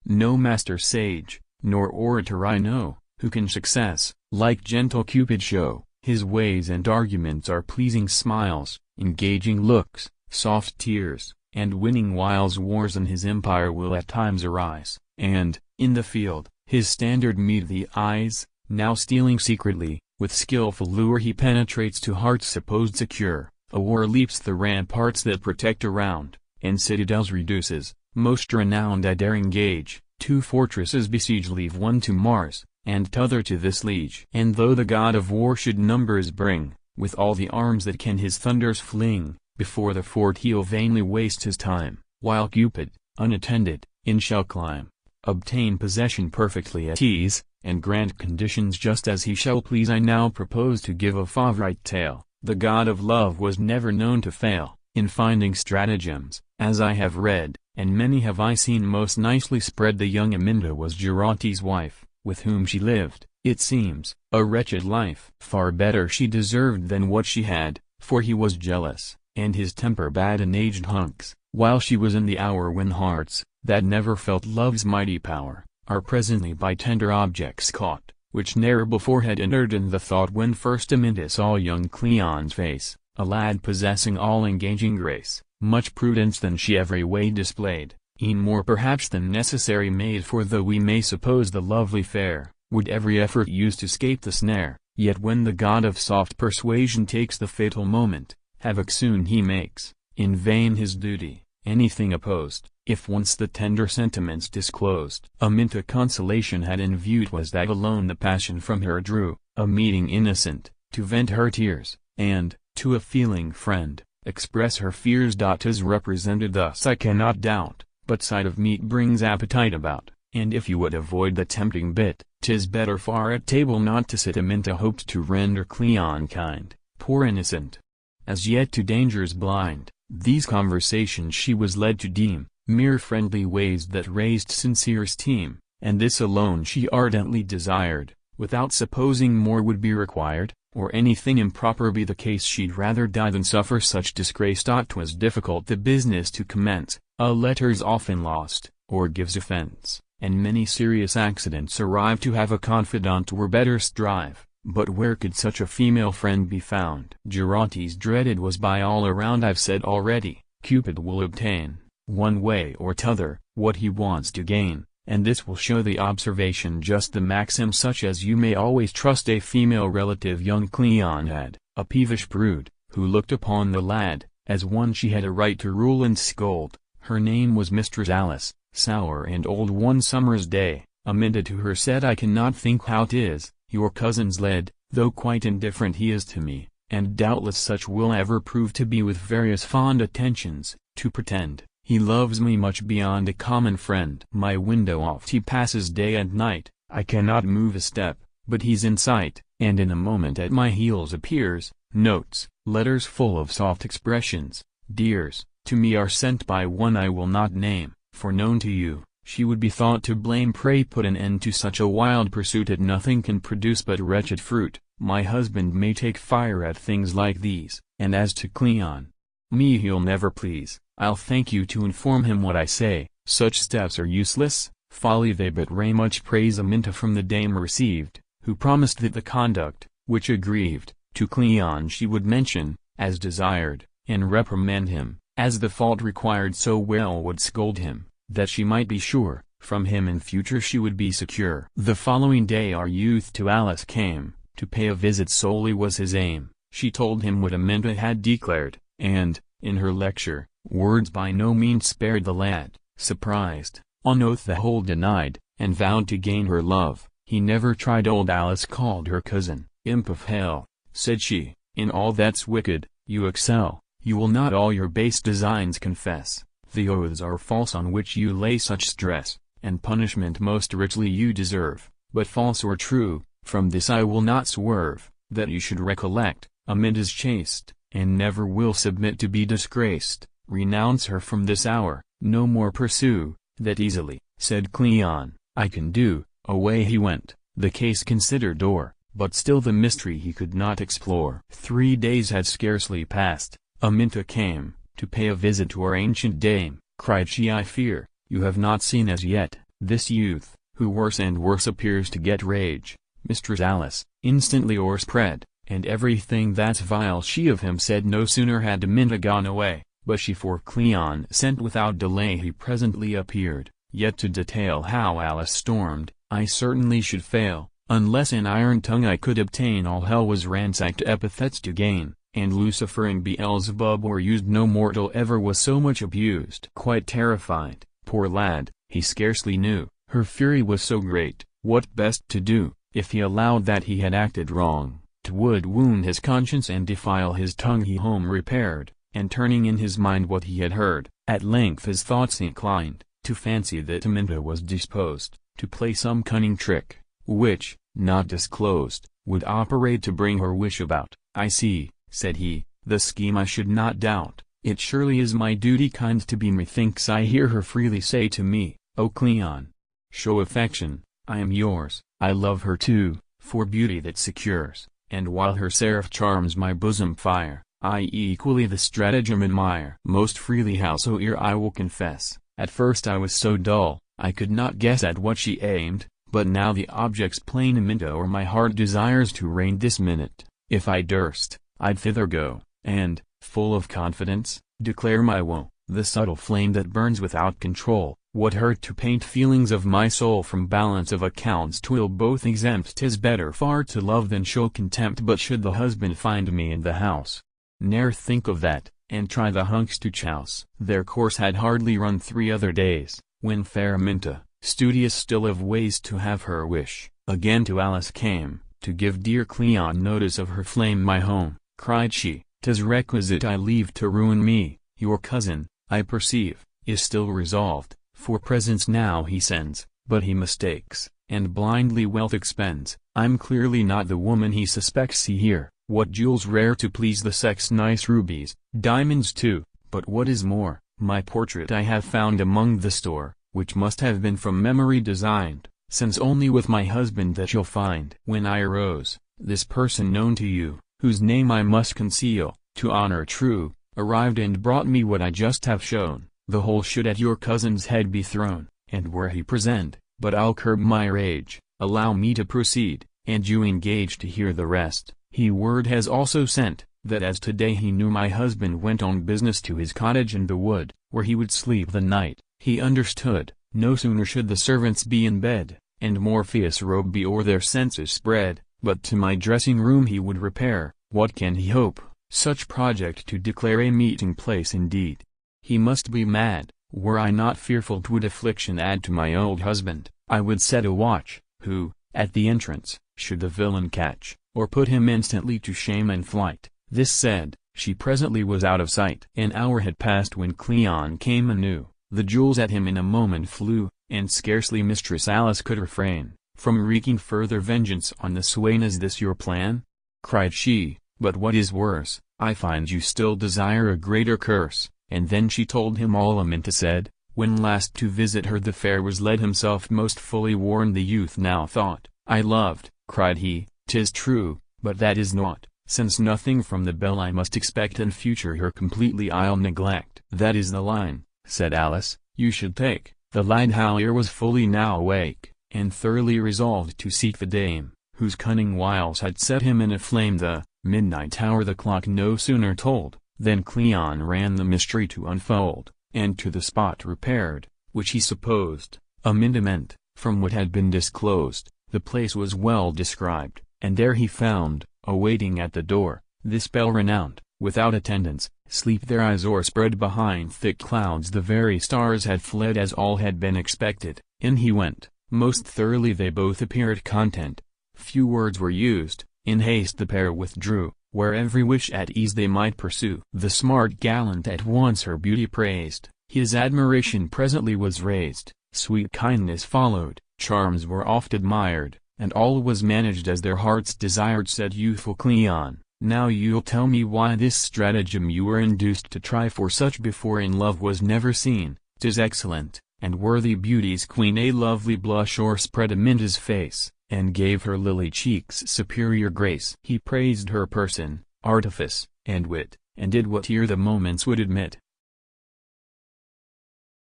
No master sage, nor orator I know, who can success, like gentle Cupid show. His ways and arguments are pleasing smiles, engaging looks, soft tears, and winning wiles. Wars in his empire will at times arise, and, in the field, his standard meet the eyes. Now stealing secretly, with skillful lure he penetrates to hearts supposed secure. A war leaps the ramparts that protect around, and citadels reduces. Most renowned I dare engage, 2 fortresses besiege, leave one to Mars, and t'other to this liege. And though the god of war should numbers bring, with all the arms that can his thunders fling, before the fort he'll vainly waste his time, while Cupid, unattended, in shall climb, obtain possession perfectly at ease, and grant conditions just as he shall please. I now propose to give a favorite tale. The god of love was never known to fail in finding stratagems, as I have read, and many have I seen most nicely spread. The young Aminta was Gerontes' wife, with whom she lived, it seems, a wretched life. Far better she deserved than what she had, for he was jealous, and his temper bad in aged hunks, while she was in the hour when hearts, that never felt love's mighty power, are presently by tender objects caught, which ne'er before had entered in the thought. When first Aminta saw young Cleon's face, a lad possessing all engaging grace, much prudence than she every way displayed, e'en more perhaps than necessary made. For though we may suppose the lovely fair, would every effort use to scape the snare, yet when the god of soft persuasion takes the fatal moment, havoc soon he makes, in vain his duty, anything opposed, if once the tender sentiments disclosed. Aminta consolation had in view, 'twas that alone the passion from her drew, a meeting innocent, to vent her tears, and, to a feeling friend, express her fears. 'Tis represented thus I cannot doubt, but sight of meat brings appetite about, and if you would avoid the tempting bit, 'tis better far at table not to sit. Aminta hoped to render Cleon kind, poor innocent, as yet to dangers blind. These conversations she was led to deem mere friendly ways that raised sincere esteem, and this alone she ardently desired, without supposing more would be required, or anything improper be the case. She'd rather die than suffer such disgrace. 'Twas difficult the business to commence, a letter's often lost, or gives offense, and many serious accidents arrive. To have a confidant were better strive, but where could such a female friend be found? Gerontes dreaded was by all around. I've said already, Cupid will obtain, one way or t'other, what he wants to gain, and this will show the observation just the maxim such as you may always trust a female relative. Young Cleon had, a peevish brood, who looked upon the lad, as one she had a right to rule and scold. Her name was Mistress Alice, sour and old. One summer's day, Aminta to her said, I cannot think how 'tis, your cousin's led, though quite indifferent he is to me, and doubtless such will ever prove to be with various fond attentions, to pretend he loves me much beyond a common friend. My window oft he passes day and night, I cannot move a step, but he's in sight, and in a moment at my heels appears. Notes, letters full of soft expressions, dears, to me are sent by one I will not name, for known to you, she would be thought to blame. Pray put an end to such a wild pursuit, it nothing can produce but wretched fruit. My husband may take fire at things like these, and as to Cleon, me he'll never please. I'll thank you to inform him what I say, such steps are useless, folly they but ray. Much praise Aminta from the dame received, who promised that the conduct, which aggrieved, to Cleon she would mention, as desired, and reprimand him, as the fault required. So well would scold him, that she might be sure, from him in future she would be secure. The following day our youth to Alice came, to pay a visit solely was his aim. She told him what Aminta had declared, and, in her lecture, words by no means spared the lad. Surprised, on oath the whole denied, and vowed to gain her love, he never tried. Old Alice called her cousin, imp of hell, said she, in all that's wicked, you excel, you will not all your base designs confess, the oaths are false on which you lay such stress, and punishment most richly you deserve, but false or true, from this I will not swerve, that you should recollect, Aminta's chaste, and never will submit to be disgraced. Renounce her from this hour, no more pursue, that easily, said Cleon, I can do. Away he went, the case considered o'er, but still the mystery he could not explore. 3 days had scarcely passed, Aminta came, to pay a visit to our ancient dame. Cried she, I fear, you have not seen as yet, This youth, who worse and worse appears to get rage, Mistress Alice, instantly o'erspread, and everything that's vile she of him said. No sooner had Minta gone away, but she for Cleon sent without delay. He presently appeared, yet to detail how Alice stormed, I certainly should fail, unless in iron tongue I could obtain. All hell was ransacked epithets to gain, and Lucifer and Beelzebub were used. No mortal ever was so much abused. Quite terrified, poor lad, he scarcely knew, her fury was so great, what best to do. If he allowed that he had acted wrong, 'twould wound his conscience and defile his tongue. He home repaired, and turning in his mind what he had heard, at length his thoughts inclined to fancy that Minta was disposed to play some cunning trick, which, not disclosed, would operate to bring her wish about. I see, said he, the scheme I should not doubt. It surely is my duty kind to be. Methinks I hear her freely say to me, O Cleon, show affection, I am yours. I love her too, for beauty that secures, and while her seraph charms my bosom fire, I equally the stratagem admire. Most freely howsoe'er I will confess, at first I was so dull, I could not guess at what she aimed, but now the object's plain. Minta or my heart desires to reign this minute. If I durst, I'd thither go, and, full of confidence, declare my woe. The subtle flame that burns without control, what hurt to paint feelings of my soul from balance of accounts 'twill both exempt. 'Tis better far to love than show contempt. But should the husband find me in the house, ne'er think of that, and try the hunks to chouse. Their course had hardly run 3 other days, when fair Minta, studious still of ways to have her wish, again to Alice came, to give dear Cleon notice of her flame. My home, cried she, 'tis requisite I leave to ruin me. Your cousin, I perceive, is still resolved, for presents now he sends, but he mistakes, and blindly wealth expends. I'm clearly not the woman he suspects. See here, what jewels rare to please the sex, nice rubies, diamonds too, but what is more, my portrait I have found among the store, which must have been from memory designed, since only with my husband that you'll find. When I arose, this person known to you, whose name I must conceal, to honor true, arrived and brought me what I just have shown. The whole should at your cousin's head be thrown, and were he present, but I'll curb my rage, allow me to proceed, and you engage to hear the rest. He word has also sent, that as today he knew my husband went on business to his cottage in the wood, where he would sleep the night, he understood, no sooner should the servants be in bed, and Morpheus' robe be o'er their senses spread, but to my dressing room he would repair. What can he hope, such project to declare a meeting place? Indeed, he must be mad. Were I not fearful 'twould affliction add to my old husband, I would set a watch, who, at the entrance, should the villain catch, or put him instantly to shame and flight. This said, she presently was out of sight. An hour had passed when Cleon came anew. The jewels at him in a moment flew, and scarcely Mistress Alice could refrain from wreaking further vengeance on the swain. Is this your plan? Cried she, but what is worse, I find you still desire a greater curse. And then she told him all Minta said, when last to visit her the fair was led. Himself most fully warned the youth now thought, I loved, cried he, 'tis true, but that is naught, since nothing from the belle I must expect in future her completely I'll neglect. That is the line, said Alice, you should take. The lad howe'er was fully now awake, and thoroughly resolved to seek the dame, whose cunning wiles had set him in a flame. The midnight hour the clock no sooner told, then Cleon ran the mystery to unfold, and to the spot repaired, which he supposed, Minta meant, from what had been disclosed. The place was well described, and there he found, awaiting at the door, this belle renowned, without attendants, sleep their eyes o'erspread behind thick clouds. The very stars had fled as all had been expected. In he went, most thoroughly they both appeared content. Few words were used, in haste the pair withdrew, where every wish at ease they might pursue. The smart gallant at once her beauty praised, his admiration presently was raised, sweet kindness followed, charms were oft admired, and all was managed as their hearts desired. Said youthful Cleon, now you'll tell me why this stratagem you were induced to try, for such before in love was never seen. 'Tis excellent, and worthy beauty's queen. A lovely blush o'erspread Minta's face, and gave her lily cheeks superior grace. He praised her person, artifice, and wit, and did what here the moments would admit.